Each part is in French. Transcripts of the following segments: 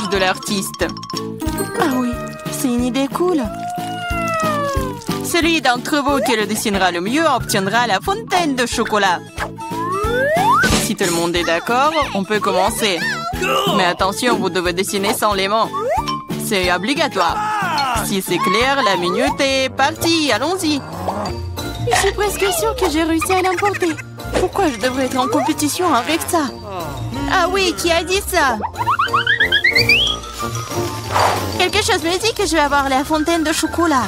challenge de l'artiste. Ah oui, c'est une idée cool. Celui d'entre vous qui le dessinera le mieux obtiendra la fontaine de chocolat. Si tout le monde est d'accord, on peut commencer. Mais attention, vous devez dessiner sans les mains. C'est obligatoire. Si c'est clair, la minute est partie. Allons-y. Je suis presque sûre que j'ai réussi à l'emporter. Pourquoi je devrais être en compétition avec ça? Ah oui, qui a dit ça? Quelque chose me dit que je vais avoir la fontaine de chocolat.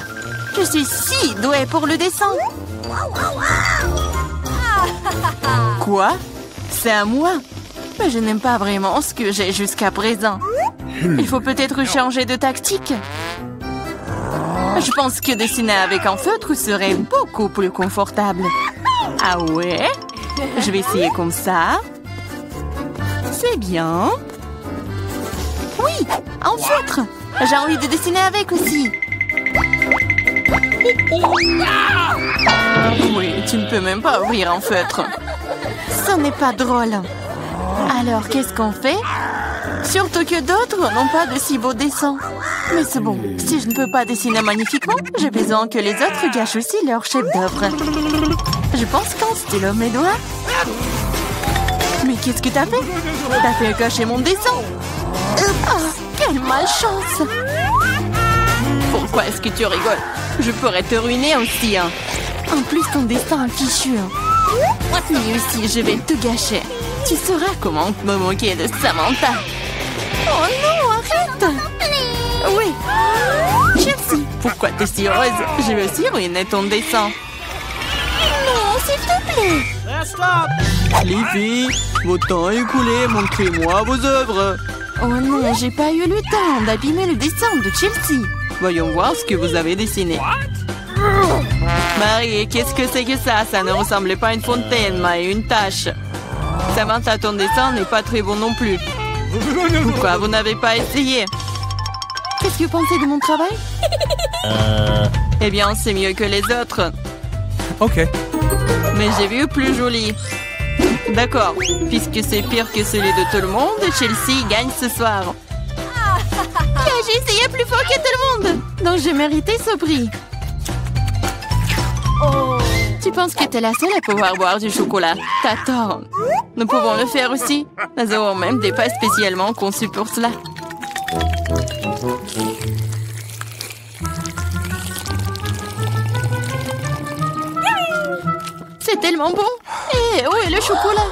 Je suis si douée pour le dessin. Quoi? C'est à moi? Mais je n'aime pas vraiment ce que j'ai jusqu'à présent. Il faut peut-être changer de tactique. Je pense que dessiner avec un feutre serait beaucoup plus confortable. Ah ouais? Je vais essayer comme ça. C'est bien. Oui, un feutre. J'ai envie de dessiner avec aussi. Oui, tu ne peux même pas ouvrir un feutre. Ce n'est pas drôle. Alors, qu'est-ce qu'on fait? Surtout que d'autres n'ont pas de si beaux dessins. Mais c'est bon, si je ne peux pas dessiner magnifiquement, j'ai besoin que les autres gâchent aussi leur chef-d'œuvre. Je pense qu'un stylo mes doigts. Mais qu'est-ce que t'as fait? T'as fait gâcher mon dessin. Ah, quelle malchance! Pourquoi est-ce que tu rigoles? Je pourrais te ruiner aussi, hein. En plus, ton dessin est fichu. Lui aussi, je vais te gâcher. Tu sauras comment me moquer de Samantha. Oh non, arrête! Oui. Chelsea, pourquoi t'es si heureuse? Je vais aussi ruiner ton dessin. Non, s'il te plaît. Les filles, votre temps est écoulé. Montrez-moi vos œuvres. Oh non, j'ai pas eu le temps d'abîmer le dessin de Chelsea. Voyons voir ce que vous avez dessiné. Marie, qu'est-ce que c'est que ça? Ça ne ressemblait pas à une fontaine, mais à une tache. Samantha, ton dessin n'est pas très bon non plus. Pourquoi vous n'avez pas essayé? Qu'est-ce que vous pensez de mon travail? Eh bien, c'est mieux que les autres. Ok. Mais j'ai vu plus joli. D'accord, puisque c'est pire que celui de tout le monde, Chelsea gagne ce soir. J'ai essayé plus fort que tout le monde, donc j'ai mérité ce prix. Tu penses que t'es la seule à pouvoir boire du chocolat? T'as tort. Nous pouvons le faire aussi. Nous avons même des pâtes spécialement conçues pour cela. C'est tellement bon. Et où est le chocolat?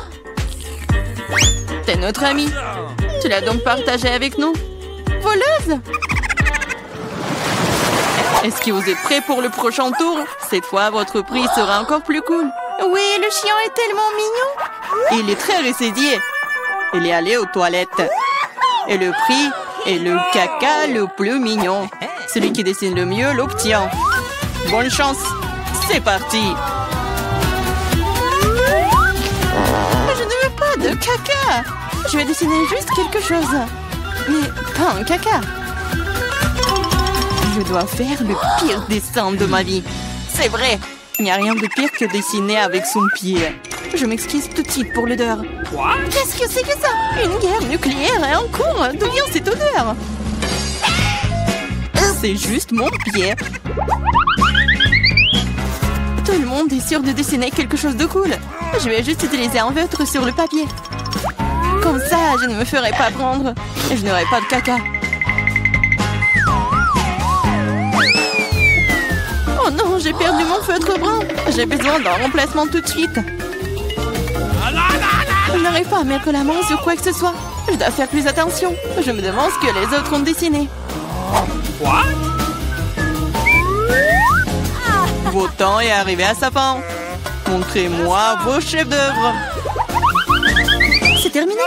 T'es notre amie. Tu l'as donc partagé avec nous? Voleuse! Est-ce que vous êtes prêts pour le prochain tour? Cette fois, votre prix sera encore plus cool. Oui, le chien est tellement mignon. Il est très ressaisié. Il est allé aux toilettes. Et le prix est le caca le plus mignon. Celui qui dessine le mieux l'obtient. Bonne chance. C'est parti. Je ne veux pas de caca. Je vais dessiner juste quelque chose. Mais pas un caca. Je dois faire le pire dessin de ma vie. C'est vrai. Il n'y a rien de pire que dessiner avec son pied. Je m'excuse tout de suite pour l'odeur. Qu'est-ce que c'est que ça? Une guerre nucléaire est en cours. D'où vient cette odeur? C'est juste mon pied. Tout le monde est sûr de dessiner quelque chose de cool. Je vais juste utiliser un feutre sur le papier. Comme ça, je ne me ferai pas prendre. Et je n'aurai pas de caca. Oh non, j'ai perdu mon feutre brun. J'ai besoin d'un remplacement tout de suite. Je n'arrive pas à mettre la main sur quoi que ce soit. Je dois faire plus attention. Je me demande ce que les autres ont dessiné. Votre temps est arrivé à sa fin. Montrez-moi vos chefs-d'œuvre. C'est terminé.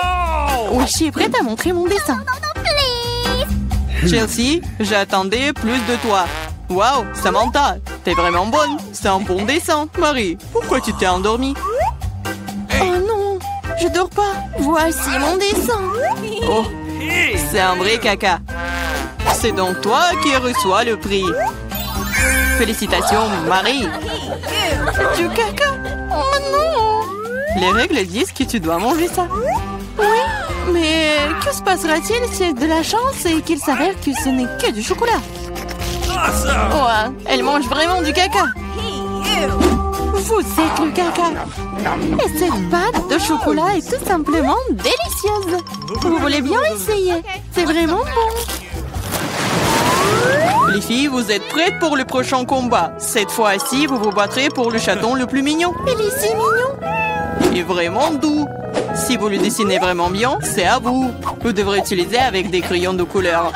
Wishi est prête à montrer mon dessin. Chelsea, j'attendais plus de toi. Waouh, Samantha, t'es vraiment bonne. C'est un bon dessin. Marie, pourquoi tu t'es endormie? Oh non, je dors pas. Voici mon dessin. Oh, c'est un vrai caca. C'est donc toi qui reçois le prix. Félicitations, Marie. Du caca? Oh non. Les règles disent que tu dois manger ça. Oui, Mais que se passera-t-il si c'est de la chance et qu'il s'avère que ce n'est que du chocolat? Oh, elle mange vraiment du caca. Vous êtes le caca. Et cette pâte de chocolat est tout simplement délicieuse. Vous voulez bien essayer? C'est vraiment bon. Les filles, vous êtes prêtes pour le prochain combat. Cette fois-ci, vous vous battrez pour le chaton le plus mignon. Il est si mignon. Et vraiment doux. Si vous le dessinez vraiment bien, c'est à vous. Vous devrez utiliser avec des crayons de couleur.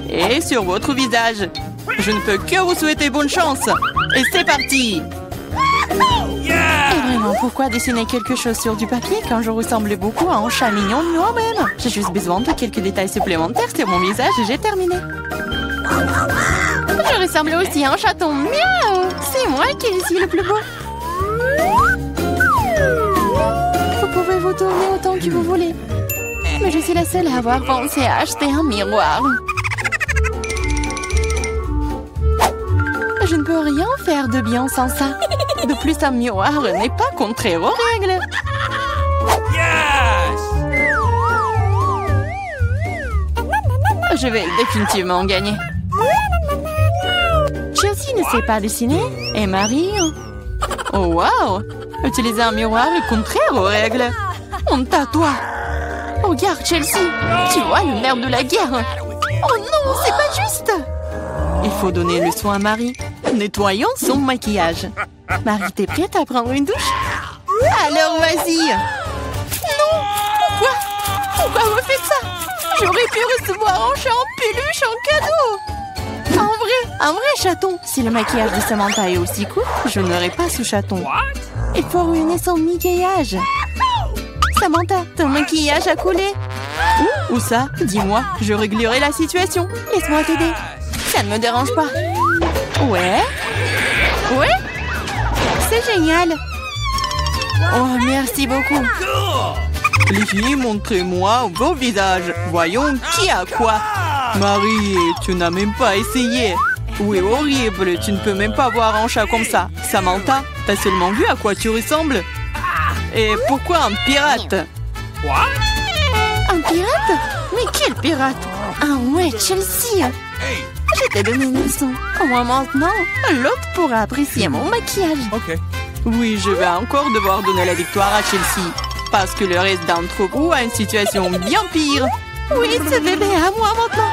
Et sur votre visage. Je ne peux que vous souhaiter bonne chance. Et c'est parti! Et vraiment, pourquoi dessiner quelque chose sur du papier quand je ressemble beaucoup à un chat mignon de moi-même? J'ai juste besoin de quelques détails supplémentaires sur mon visage et j'ai terminé. Je ressemble aussi à un chaton. Miaou! C'est moi qui suis le plus beau. Vous pouvez vous tourner autant que vous voulez. Mais je suis la seule à avoir pensé à acheter un miroir. Je ne peux rien faire de bien sans ça. De plus, un miroir n'est pas contraire aux règles. Je vais définitivement gagner. Chelsea ne sait pas dessiner. Et Marie... Oh, wow! Utiliser un miroir est contraire aux règles. Honte à toi. Regarde, Chelsea. Tu vois le nerf de la guerre. Oh non, c'est pas juste. Il faut donner le soin à Marie. Nettoyons son maquillage. Marie, t'es prête à prendre une douche? Alors, vas-y. Non! Pourquoi vous faites ça? J'aurais pu recevoir un chat en peluche en cadeau. Un vrai chaton. Si le maquillage de Samantha est aussi court, je n'aurai pas ce chaton. Il faut ruiner son maquillage. Samantha, ton maquillage a coulé. Où ça? Dis-moi, je réglerai la situation. Laisse-moi t'aider. Ça ne me dérange pas. Ouais? C'est génial. Oh, merci beaucoup. Les filles, montrez-moi vos visages. Voyons qui a quoi. Marie, tu n'as même pas essayé. Oui, horrible. Tu ne peux même pas voir un chat comme ça. Samantha, t'as seulement vu à quoi tu ressembles? Et pourquoi un pirate? Un pirate? Mais quel pirate? Ah ouais, Chelsea. Je t'ai donné une leçon. Au moins maintenant, l'autre pourra apprécier mon maquillage. Oui, je vais encore devoir donner la victoire à Chelsea. Parce que le reste d'entre vous a une situation bien pire. Oui, ce bébé est à moi maintenant.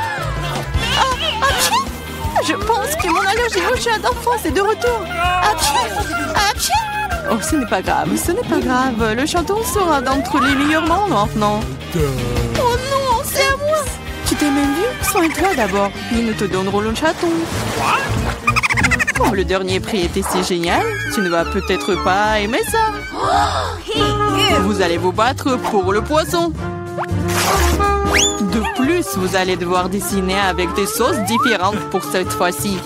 Je pense que mon allergie au chat d'enfance est de retour. Oh, ce n'est pas grave, Le chaton sera d'entre les meilleurs mondes maintenant. Oh non, c'est à moi. Tu t'es même vu? Soigne-toi d'abord. Puis nous te donnerons le chaton. Comme le dernier prix était si génial, tu ne vas peut-être pas aimer ça. Vous allez vous battre pour le poisson. De plus, vous allez devoir dessiner avec des sauces différentes pour cette fois-ci.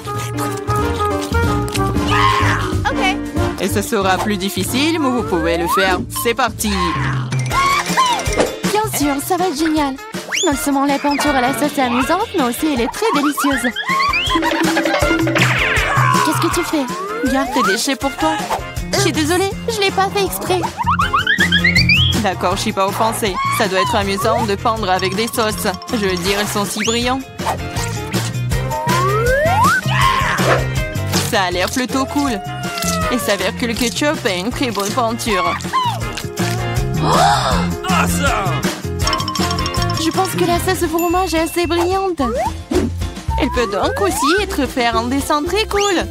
Et ce sera plus difficile, mais vous pouvez le faire. C'est parti! Bien sûr, ça va être génial. Non seulement la peinture à la sauce est amusante, mais aussi elle est très délicieuse. Qu'est-ce que tu fais? Garde tes déchets pour toi. Je suis désolée, je l'ai pas fait exprès. D'accord, je suis pas offensée. Ça doit être amusant de peindre avec des sauces. Je veux dire, elles sont si brillantes. Ça a l'air plutôt cool. Il s'avère que le ketchup est une très bonne peinture. Je pense que la sauce au fromage est assez brillante. Elle peut donc aussi être faire un dessin très cool.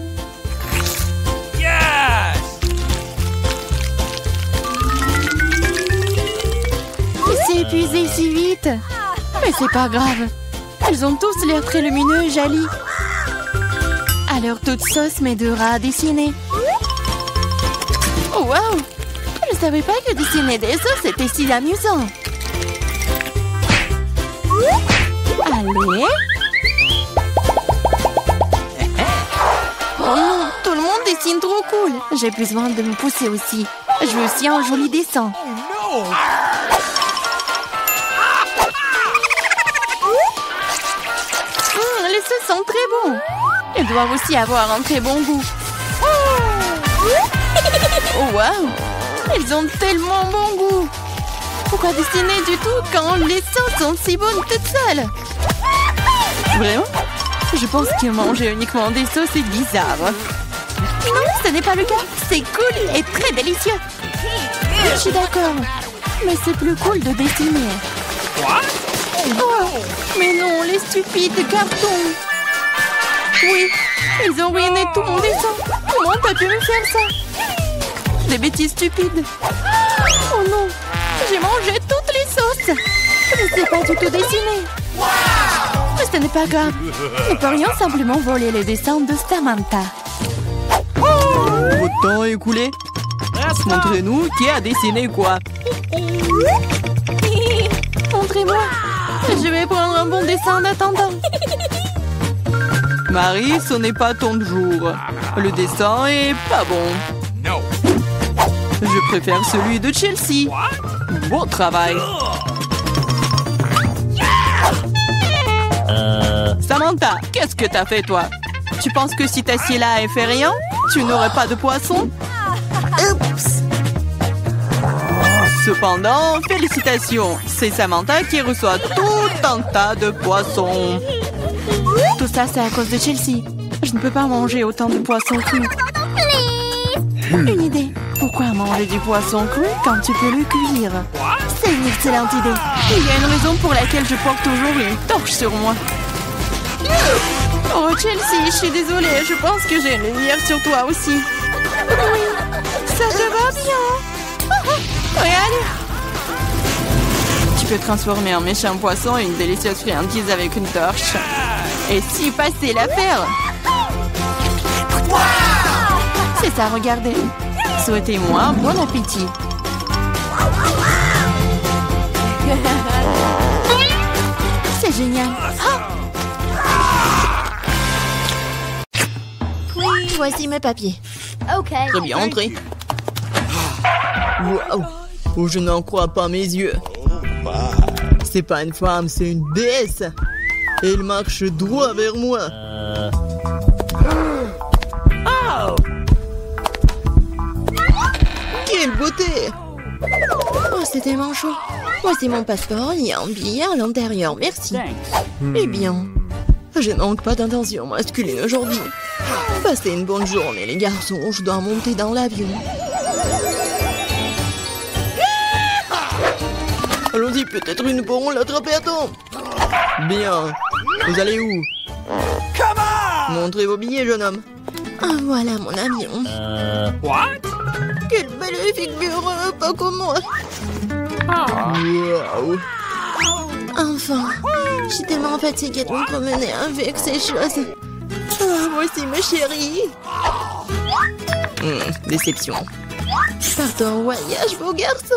Il s'est épuisé si vite. Mais c'est pas grave. Ils ont tous l'air très lumineux et jolis. Alors toute sauce m'aidera à dessiner. Oh, wow! Je savais pas que dessiner des sauces était si amusant. Allez. Oh non, tout le monde dessine trop cool. J'ai besoin de me pousser aussi. Je veux aussi un joli dessin. Les sauces sont très bons. Ils doivent aussi avoir un très bon goût. Oh wow! Ils ont tellement bon goût. Pourquoi dessiner du tout quand les sauces sont si bonnes toutes seules? Vraiment? Je pense que manger uniquement des sauces est bizarre. Non, ce n'est pas le cas. C'est cool et très délicieux. Je suis d'accord. Mais c'est plus cool de dessiner. Oh, mais non, les stupides cartons. Oui, ils ont ruiné tout mon dessin. Comment t'as pu me faire ça? Des bêtises stupides. Oh non, j'ai mangé toutes les sauces. Je ne sais pas du tout dessiner. Mais ce n'est pas grave. Nous pourrions simplement voler les dessins de Samantha. Votre temps est écoulé. Montrez-nous qui a dessiné quoi. Montrez-moi. Je vais prendre un bon dessin en attendant. Marie, ce n'est pas ton jour. Le dessin est pas bon. Je préfère celui de Chelsea. Bon travail. Samantha, qu'est-ce que t'as fait toi? Tu penses que si t'assieds là et fais rien, tu n'aurais pas de poisson? Oups. Cependant, félicitations. C'est Samantha qui reçoit tout un tas de poissons. Tout ça, c'est à cause de Chelsea. Je ne peux pas manger autant de poissons crus. Une idée. Pourquoi manger du poisson cru quand tu peux le cuire? C'est une excellente idée. Il y a une raison pour laquelle je porte toujours une torche sur moi. Oh, Chelsea, je suis désolée. Je pense que j'ai une lumière sur toi aussi. Oui, ça te va bien. Regarde. Tu peux transformer un méchant poisson en une délicieuse friandise avec une torche. Et si passer l'affaire. C'est ça, regardez. Souhaitez-moi bon appétit. C'est génial. Voici mes papiers. Très bien entré. Waouh! Oh, je n'en crois pas mes yeux. C'est pas une femme, c'est une déesse. Et elle marche droit vers moi. Quelle beauté! Oh, c'est tellement chaud. Voici mon passeport, il y a un billet à l'intérieur, merci. Eh bien, je manque pas d'intention masculine aujourd'hui. Passez une bonne journée les garçons, je dois monter dans l'avion. Allons-y, peut-être nous pourrons l'attraper à temps. Bien. Vous allez où? Montrez vos billets, jeune homme. Ah, voilà mon avion. Quelle belle figure, pas comme moi. Waouh. Enfin, je suis tellement fatiguée de me promener avec ces choses. Voici ma chérie. Déception. Partons en voyage, beau garçon.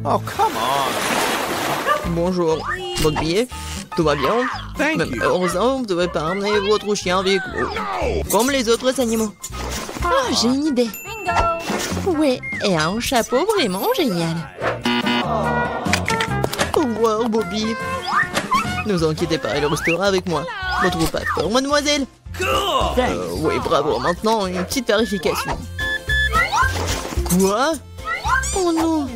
Oh, come on. Bonjour. Votre billet? Tout va bien? Même heureusement, vous ne devez pas emmener votre chien avec vous. Comme les autres animaux. Oh, j'ai une idée. Oui, et un chapeau vraiment génial. Au revoir, Bobby. Ne vous inquiétez pas, il restera avec moi. Votre passeport, mademoiselle. Oui, bravo. Maintenant, une petite vérification. Quoi? Oh non.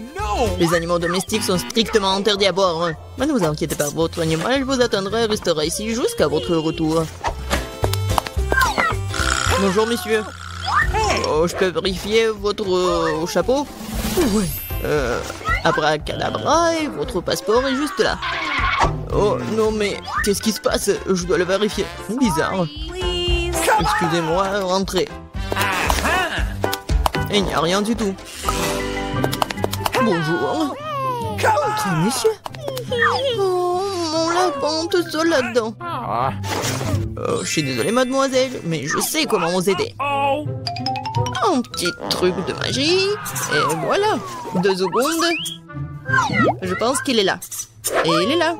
Les animaux domestiques sont strictement interdits à bord. Mais ne vous inquiétez pas, votre animal vous attendra et restera ici jusqu'à votre retour. Bonjour, monsieur. Oh, je peux vérifier votre chapeau? Oui. Abracadabra, et votre passeport est juste là. Oh, non, mais qu'est-ce qui se passe? Je dois le vérifier. Bizarre. Excusez-moi, rentrez. Il n'y a rien du tout. Bonjour. Entrez, monsieur. Oh, mon lapin, tout seul là-dedans. Oh, je suis désolée, mademoiselle, mais je sais comment vous aider. Un petit truc de magie. Et voilà. 2 secondes. Je pense qu'il est là. Et il est là.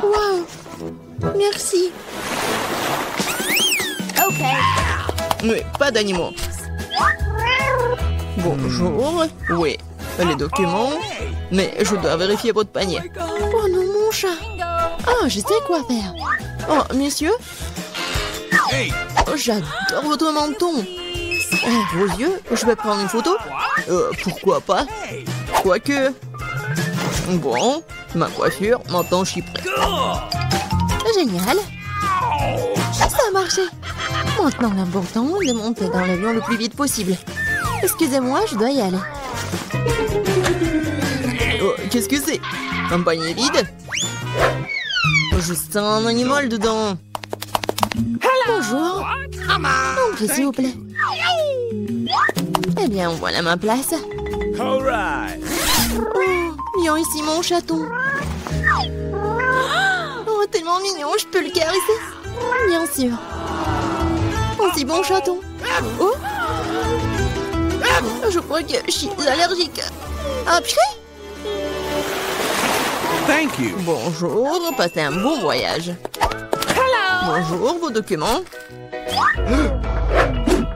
Waouh. Merci. Oui, pas d'animaux. Bonjour. Oui, les documents. Mais je dois vérifier votre panier. Oh non, mon chat. Ah, je sais quoi faire. Oh, monsieur. Oh, j'adore votre menton. Vos yeux, je vais prendre une photo. Pourquoi pas? Quoique... Bon, ma coiffure, maintenant je suis prêt. Génial. Ça a marché. Maintenant, l'important est de monter dans l'avion le plus vite possible. Excusez-moi, je dois y aller. Oh, qu'est-ce que c'est? Un panier vide? Juste un animal dedans. Bonjour. Entrez, s'il vous plaît. Eh bien, voilà ma place. All right. Oh, viens ici, mon chaton. Oh, tellement mignon, je peux le caresser. Bien sûr. Aussi bon chaton. Oh, je crois que je suis allergique. Ah, purée. Thank you. Bonjour, passez un bon voyage. Bonjour, vos documents.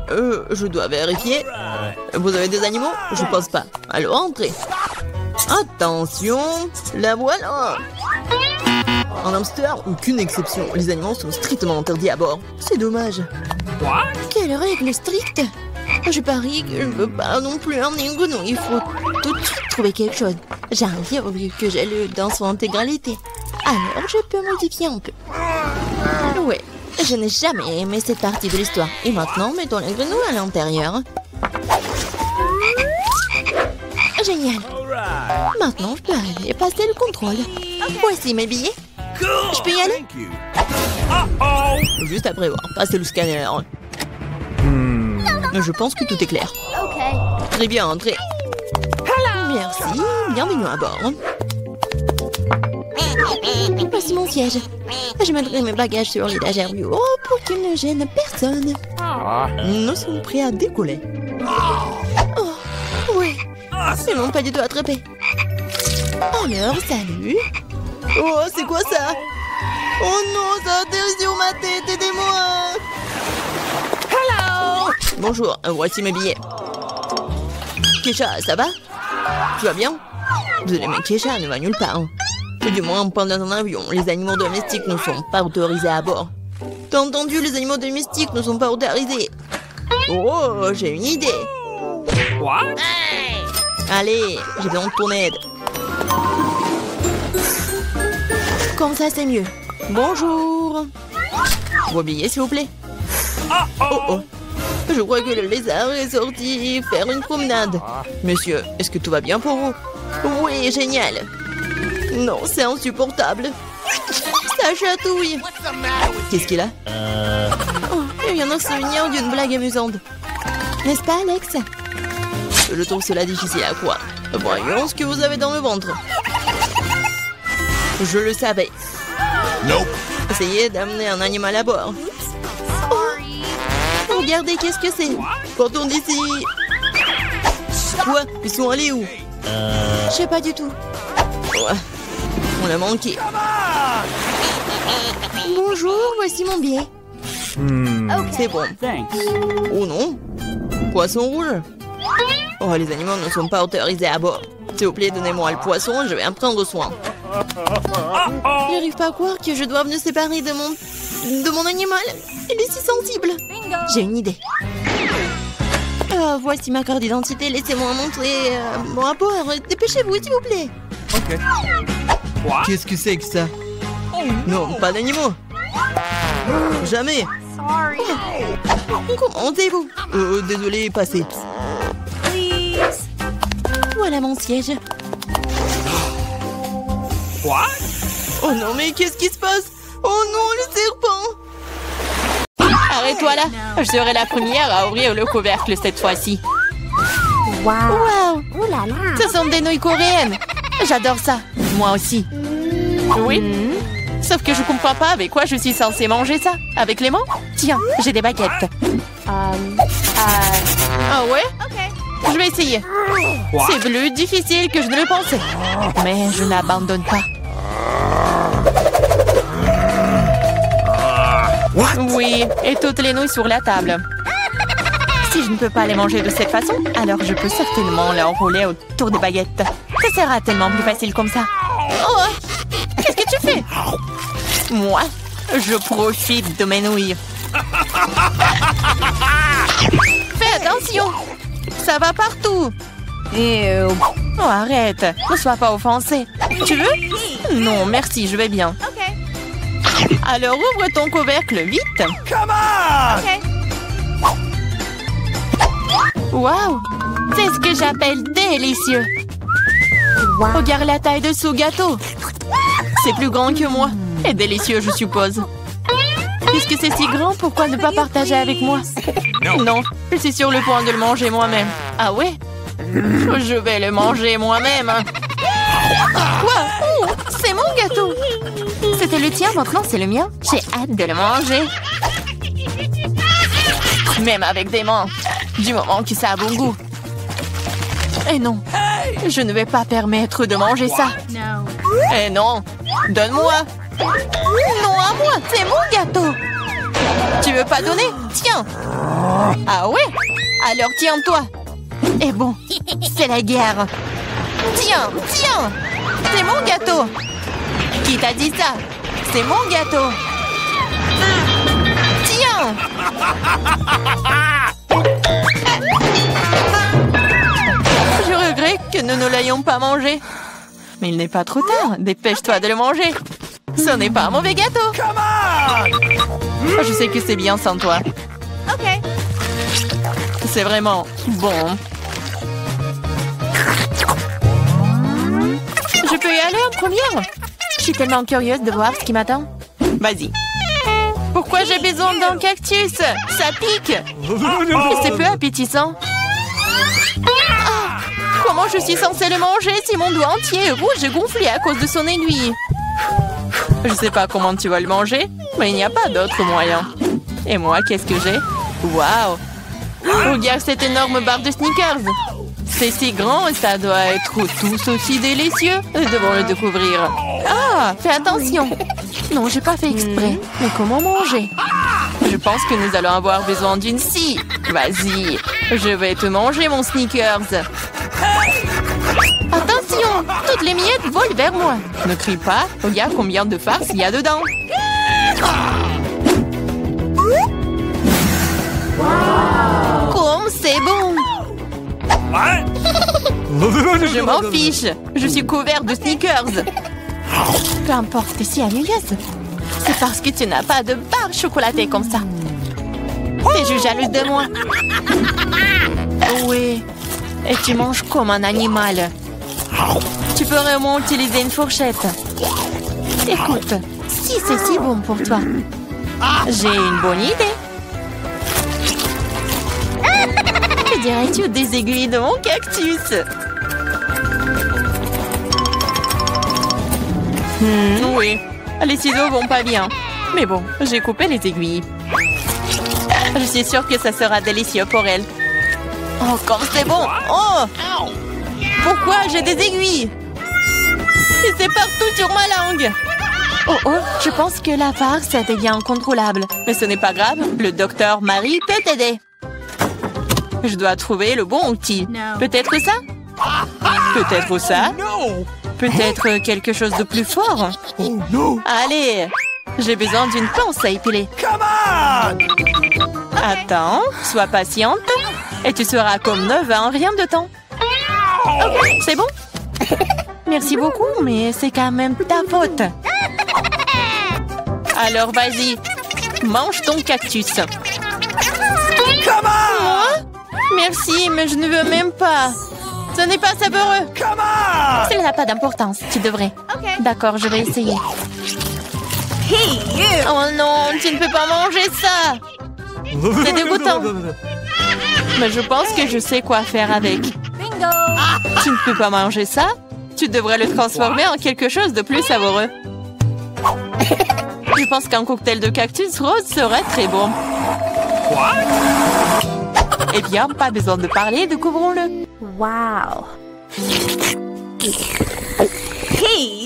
Je dois vérifier. Vous avez des animaux? Je pense pas. Alors, entrez. Attention, la voilà. En hamster, aucune exception. Les animaux sont strictement interdits à bord. C'est dommage. Quelle règle stricte. Je parie que je ne peux pas non plus emmener une grenouille. Il faut tout de suite trouver quelque chose. J'ai un livre que j'ai lu dans son intégralité. Alors, je peux modifier un peu. Ouais, je n'ai jamais aimé cette partie de l'histoire. Et maintenant, mettons les grenouilles à l'intérieur. Génial. Maintenant, je peux aller passer le contrôle. Voici mes billets. Je peux y aller? Thank you. Uh-oh. Juste après avoir passé le scanner. Je pense que tout est clair. Très bien, entrez. Merci, bienvenue à bord. Voici mon siège. Je mettrai mes bagages sur l'étagère du haut pour qu'ils ne gênent personne. Nous sommes prêts à décoller. Oh, oui. Ils n'ont pas du tout attrapé. Alors, salut. Oh, c'est quoi ça? Oh non, ça atterrit sur ma tête, aidez-moi. Hello. Bonjour, voici mes billets. Kesha, ça va? Tu vas bien? Désolé, mais Kesha ne va nulle part. Et du moins, pendant un avion, les animaux domestiques ne sont pas autorisés à bord. T'as entendu, les animaux domestiques ne sont pas autorisés. Oh, j'ai une idée. What? Allez, j'ai besoin de ton aide. Comme ça, c'est mieux. Bonjour. Vos billets, s'il vous plaît. Oh oh. Je crois que le lézard est sorti faire une promenade. Monsieur, est-ce que tout va bien pour vous? Oui, génial. Non, c'est insupportable. Ça chatouille. Qu'est-ce qu'il a? Oh, il vient de se souvenir d'une blague amusante. N'est-ce pas, Alex? Je trouve cela difficile à croire. Voyons ce que vous avez dans le ventre. Je le savais. Nope. Essayez d'amener un animal à bord. Oh, regardez, qu'est-ce que c'est? Partons d'ici. Quoi? Ils sont allés où? Je sais pas du tout. Ouais. On l'a manqué. Bonjour, voici mon billet. C'est bon. Thanks. Oh non. Poisson rouge. Oh, les animaux ne sont pas autorisés à bord. S'il vous plaît, donnez-moi le poisson, je vais en prendre soin. Je n'arrive pas à croire que je dois me séparer de mon animal. Il est si sensible. J'ai une idée. Voici ma carte d'identité. Laissez-moi montrer mon rapport. Dépêchez-vous, s'il vous plaît. Ok. Qu'est-ce que c'est que ça? Non, pas d'animaux. Jamais. Comment êtes-vous? Désolé, passez. Voilà mon siège. What? Oh non, mais qu'est-ce qui se passe? Oh non, le serpent! Arrête-toi là. Je serai la première à ouvrir le couvercle cette fois-ci. Wow. Ce sont des nouilles coréennes. J'adore ça. Moi aussi. Oui. Sauf que je comprends pas avec quoi je suis censée manger ça. Avec les mains? Tiens, j'ai des baguettes. Ah ouais? Je vais essayer. C'est plus difficile que je ne le pensais. Mais je n'abandonne pas. Oui, et toutes les nouilles sur la table. Si je ne peux pas les manger de cette façon, alors je peux certainement les enrouler autour des baguettes. Ça sera tellement plus facile comme ça. Oh! Qu'est-ce que tu fais? Moi, je profite de mes nouilles. Fais attention! Ça va partout! Oh, arrête, ne sois pas offensé. Tu veux? Non, merci, je vais bien. Alors, ouvre ton couvercle, vite. Come on! Waouh! C'est ce que j'appelle délicieux. Regarde la taille de ce gâteau. C'est plus grand que moi. Et délicieux, je suppose. Puisque c'est si grand, pourquoi ne pas partager avec moi? Non, je suis sur le point de le manger moi-même. Ah ouais? Je vais le manger moi-même. Quoi? Oh, c'est mon gâteau. C'était le tien, maintenant c'est le mien. J'ai hâte de le manger. Même avec des mains. Du moment que ça a bon goût. Et non, je ne vais pas permettre de manger ça. Eh non, donne-moi. Non, à moi, c'est mon gâteau. Tu veux pas donner? Tiens. Ah ouais? Alors tiens-toi. Et bon, c'est la guerre. Tiens, tiens. C'est mon gâteau. Qui t'a dit ça? C'est mon gâteau. Tiens. Je regrette que nous ne l'ayons pas mangé. Mais il n'est pas trop tard. Dépêche-toi de le manger. Ce n'est pas un mauvais gâteau. Je sais que c'est bien sans toi. OK. C'est vraiment bon. Je peux y aller en première? Je suis tellement curieuse de voir ce qui m'attend. Vas-y. Pourquoi j'ai besoin d'un cactus? Ça pique. Et c'est peu appétissant. Ah, comment je suis censée le manger si mon doigt entier est rouge et gonflé à cause de son aiguille? Je sais pas comment tu vas le manger, mais il n'y a pas d'autre moyen. Et moi, qu'est-ce que j'ai? Waouh! Regarde cette énorme barre de Snickers. C'est si grand et ça doit être tous aussi délicieux. Nous devons le découvrir. Ah, fais attention. Non, j'ai pas fait exprès. Mais comment manger? Je pense que nous allons avoir besoin d'une scie. Vas-y, je vais te manger mon Snickers. Attention, toutes les miettes volent vers moi. Ne crie pas, regarde combien de farce il y a dedans. Comme c'est bon. Je m'en fiche. Je suis couvert de Snickers. Peu importe si ennuyeuse. C'est parce que tu n'as pas de barre chocolatée comme ça. T'es juste jalouse de moi. Oui. Et tu manges comme un animal. Tu peux vraiment utiliser une fourchette. Écoute, si c'est si bon pour toi, j'ai une bonne idée. Que dirais-tu des aiguilles de mon cactus? Oui, les ciseaux vont pas bien. Mais bon, j'ai coupé les aiguilles. Je suis sûre que ça sera délicieux pour elle. Oh, comme c'est bon! Oh! Pourquoi j'ai des aiguilles? Et c'est partout sur ma langue! Oh oh, je pense que la farce devient incontrôlable. Mais ce n'est pas grave, le docteur Marie peut t'aider. Je dois trouver le bon outil. Peut-être ça? Peut-être ça? Peut-être quelque chose de plus fort? Allez, j'ai besoin d'une pince à épiler. Attends, sois patiente. Et tu seras comme neuve en rien de temps. Ok, c'est bon? Merci beaucoup, mais c'est quand même ta faute. Alors vas-y, mange ton cactus. Moi? Merci, mais je ne veux même pas. Ce n'est pas savoureux. Cela n'a pas d'importance, tu devrais. D'accord, je vais essayer. Oh non, tu ne peux pas manger ça. C'est dégoûtant. Mais je pense que je sais quoi faire avec. Tu ne peux pas manger ça? Tu devrais le transformer en quelque chose de plus savoureux. Je pense qu'un cocktail de cactus rose serait très bon. Eh bien, pas besoin de parler, découvrons-le. Wow.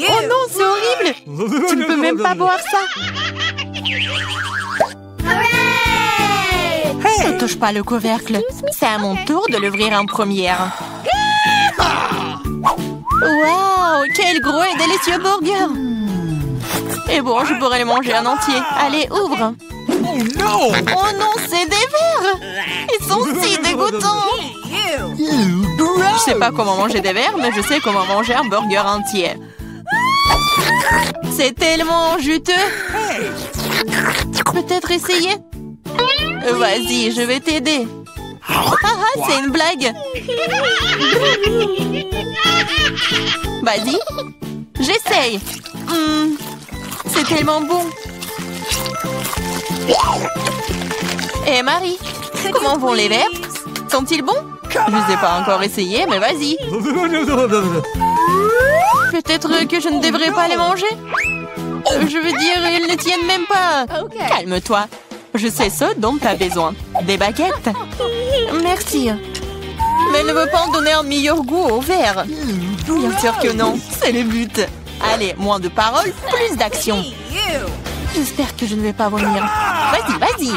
Oh non, c'est horrible! Tu ne peux même pas boire ça. Ne touche pas le couvercle. C'est à mon tour de l'ouvrir en première. Waouh, quel gros et délicieux burger! Et bon, je pourrais le manger en entier. Allez, ouvre. Oh non, c'est des vers! Ils sont si dégoûtants! Je sais pas comment manger des verres, mais je sais comment manger un burger entier. C'est tellement juteux. Peut-être essayer? Vas-y, je vais t'aider. Ah, c'est une blague. Vas-y, j'essaye. C'est tellement bon. Et Marie, comment vont les verres? Sont-ils bons? Je ne les ai pas encore essayés, mais vas-y. Peut-être que je ne devrais pas les manger. Je veux dire, ils ne tiennent même pas. Calme-toi. Je sais ce dont tu as besoin. Des baguettes. Merci. Mais elle ne veut pas en donner un meilleur goût au verre. Bien sûr que non. C'est le but. Allez, moins de paroles, plus d'action. J'espère que je ne vais pas vomir. Vas-y, vas-y.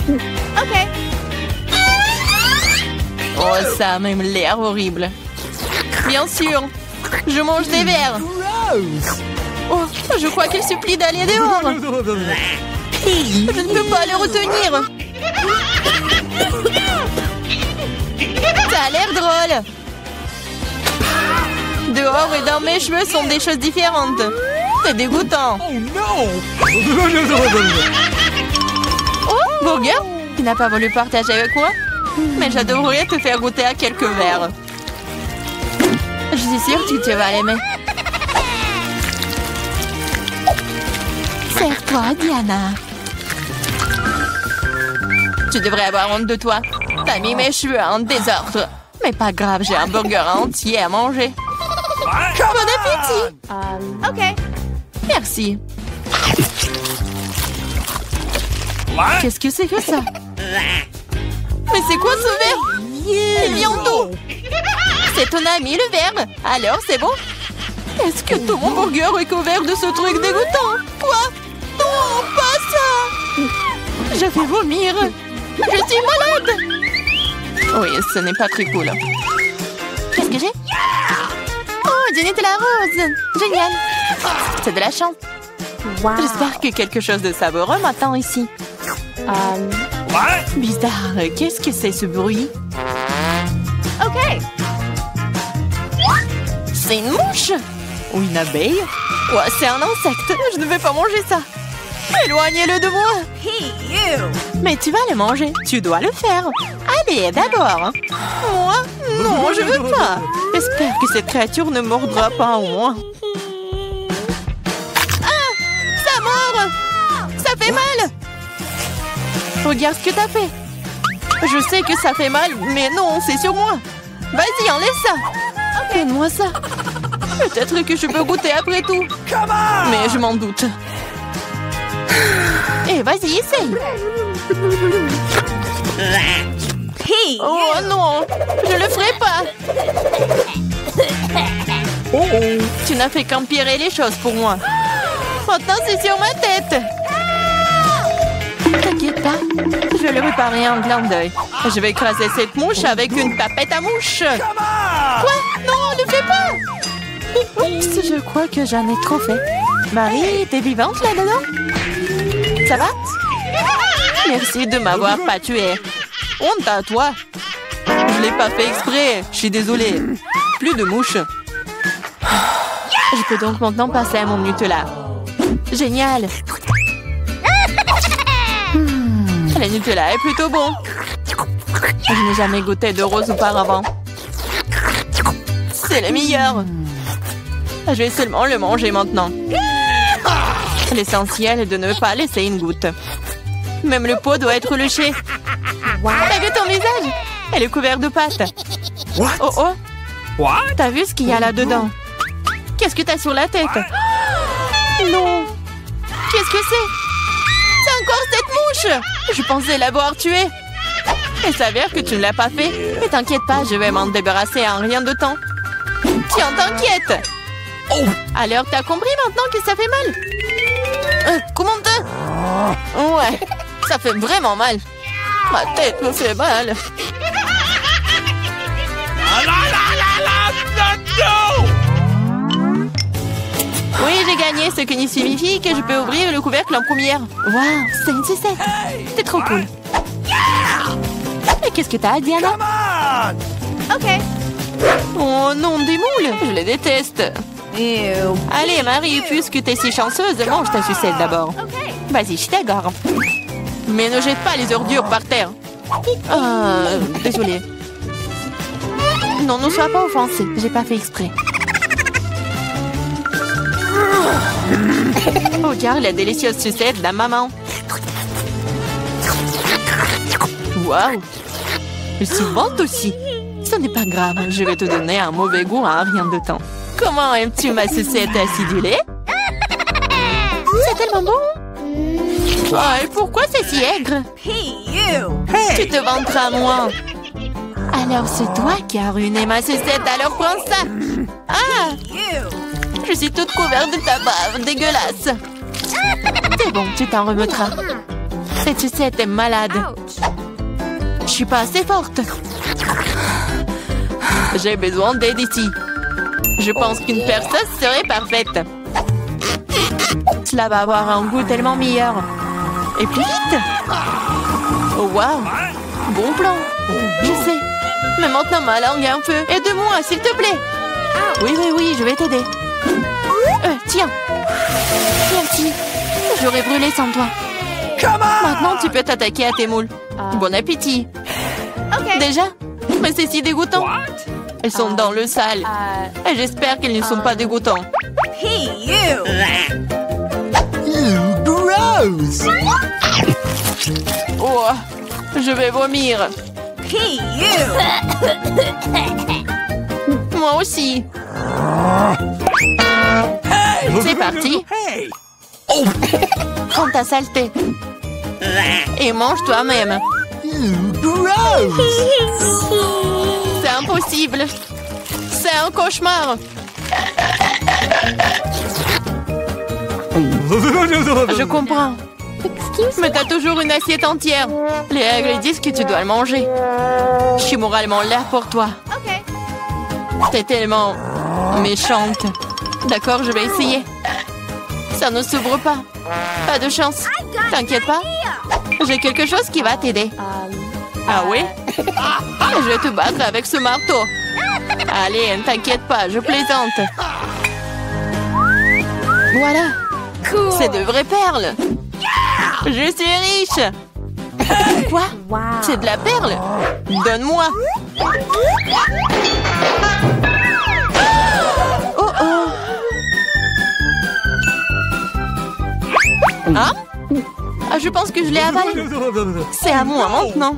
Ok. Oh, ça a même l'air horrible. Bien sûr. Je mange des verres. Oh, je crois qu'elle supplie d'aller dehors. Je ne peux pas les retenir. Ça a l'air drôle. Dehors et dans mes cheveux sont des choses différentes. C'est dégoûtant. Oh, Burger, tu n'as pas voulu partager avec moi? Mais j'adorerais te faire goûter à quelques verres. Je suis sûre que tu vas l'aimer. Serre-toi, Diana. Tu devrais avoir honte de toi. T'as mis mes cheveux en désordre. Mais pas grave, j'ai un burger entier à manger. Bon appétit. Ok. Merci. Qu'est-ce que c'est que ça? Mais c'est quoi ce verre? Il vient d'où? C'est ton ami le verre. Alors c'est bon? Est-ce que tout mon burger est couvert de ce truc dégoûtant? Quoi? Non, pas ça! Je vais vomir. Je suis malade. Oui, ce n'est pas très cool. Qu'est-ce que j'ai? Oh, du Nutella rose. Génial. C'est de la chance. Wow. J'espère que quelque chose de savoureux m'attend ici. Bizarre. Qu'est-ce que c'est ce bruit? Ok. C'est une mouche? Ou une abeille? Ouais, c'est un insecte. Je ne vais pas manger ça. Éloignez-le de moi. Mais tu vas le manger. Tu dois le faire. Allez, d'abord. Moi? Non, je veux pas. J'espère que cette créature ne mordra pas au moins. Ah! Ça mord! Ça fait mal! Regarde ce que t'as fait. Je sais que ça fait mal, mais non, c'est sur moi. Vas-y, enlève ça. Donne-moi ça. Peut-être que je peux goûter après tout. Mais je m'en doute. Et vas-y, essaye. Oh non, je le ferai pas. Tu n'as fait qu'empirer les choses pour moi. Maintenant, c'est sur ma tête. T'inquiète pas, je vais le réparer en clin d'œil. Je vais écraser cette mouche avec une tapette à mouche. Quoi? Non, ne fais pas. Oups, je crois que j'en ai trop fait. Marie, t'es vivante là-dedans? Ça va? Merci de m'avoir pas tué. Honte à toi. Je l'ai pas fait exprès. Je suis désolée. Plus de mouches. Je peux donc maintenant passer à mon Nutella. Génial. Le Nutella est plutôt bon. Je n'ai jamais goûté de rose auparavant. C'est le meilleur. Je vais seulement le manger maintenant. L'essentiel est de ne pas laisser une goutte. Même le pot doit être léché. T'as vu ton visage? Elle est couverte de pâtes. Oh oh. T'as vu ce qu'il y a là-dedans? Qu'est-ce que t'as sur la tête? Non. Qu'est-ce que c'est? C'est encore cette mouche! Je pensais l'avoir tuée. Il s'avère que tu ne l'as pas fait. Mais t'inquiète pas, je vais m'en débarrasser en rien de temps. Tiens, t'inquiète. Alors t'as compris maintenant que ça fait mal? Comment te... Ouais, ça fait vraiment mal. Ma tête me fait mal. Oui, j'ai gagné, ce qui signifie que je peux ouvrir le couvercle en première. Waouh, c'est une sucette. C'est trop cool. Qu'est-ce que t'as, Diana? OK. Oh non, des moules! Je les déteste. Ew. Allez, Marie, puisque t'es si chanceuse, mange ta sucette d'abord. OK. Vas-y, je suis d'accord. Mais ne jette pas les ordures par terre. Désolée. Non, ne sois pas offensée. J'ai pas fait exprès. Regarde la délicieuse sucette de la maman. Waouh! Elle se vante aussi. Ce n'est pas grave, je vais te donner un mauvais goût en rien de temps. Comment aimes-tu ma sucette acidulée? C'est tellement bon! Oh, et pourquoi c'est si aigre? Tu te vanteras moins. Alors c'est toi qui as ruiné ma sucette, alors prends ça! Ah! Je suis toute couverte de ta bave, dégueulasse! C'est bon, tu t'en remettras. Cette sucette est malade. Je suis pas assez forte. J'ai besoin d'aide ici. Je pense qu'une perceuse serait parfaite. Cela va avoir un goût tellement meilleur. Et plus vite. Oh, waouh. Bon plan. Je sais. Mais maintenant ma langue est un peu. Aide-moi, s'il te plaît. Oui, je vais t'aider. Tiens. Merci. J'aurais brûlé sans toi. Maintenant, tu peux t'attaquer à tes moules. Bon appétit. Déjà? Mais c'est si dégoûtant. Elles sont dans le sale. Et j'espère qu'elles ne sont pas dégoûtants. Gross! Oh, je vais vomir. Moi aussi. C'est parti. Prends ta saleté. Et mange toi-même. Gross! C'est impossible. C'est un cauchemar. Je comprends. Mais t'as toujours une assiette entière. Les règles disent que tu dois le manger. Je suis moralement là pour toi. T'es tellement méchante. D'accord, je vais essayer. Ça ne s'ouvre pas. Pas de chance. T'inquiète pas. J'ai quelque chose qui va t'aider. Ah oui? Je vais te battre avec ce marteau. Allez, ne t'inquiète pas, je plaisante. Voilà. C'est de vraies perles. Je suis riche. Quoi? Wow. C'est de la perle? Donne-moi. Oh oh. Hein? Ah, je pense que je l'ai avalé. C'est à moi maintenant.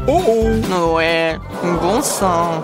Oh! Ouais, bon sang.